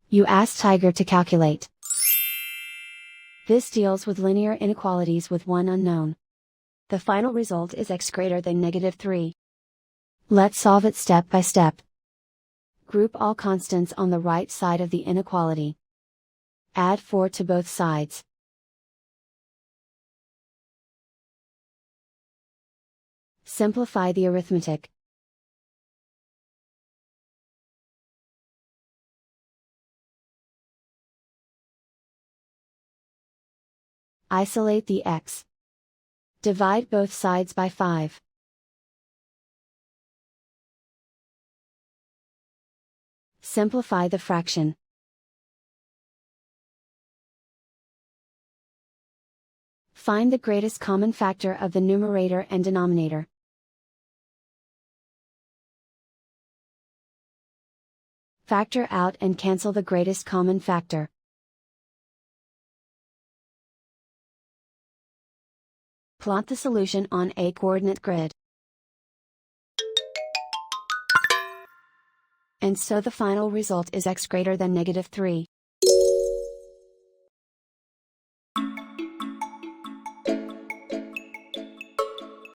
You ask Tiger to calculate. This deals with linear inequalities with one unknown. The final result is x greater than -3. Let's solve it step by step. Group all constants on the right side of the inequality. Add 4 to both sides. Simplify the arithmetic. Isolate the x. Divide both sides by 5. Simplify the fraction. Find the greatest common factor of the numerator and denominator. Factor out and cancel the greatest common factor. Plot the solution on a coordinate grid. And so the final result is x greater than -3.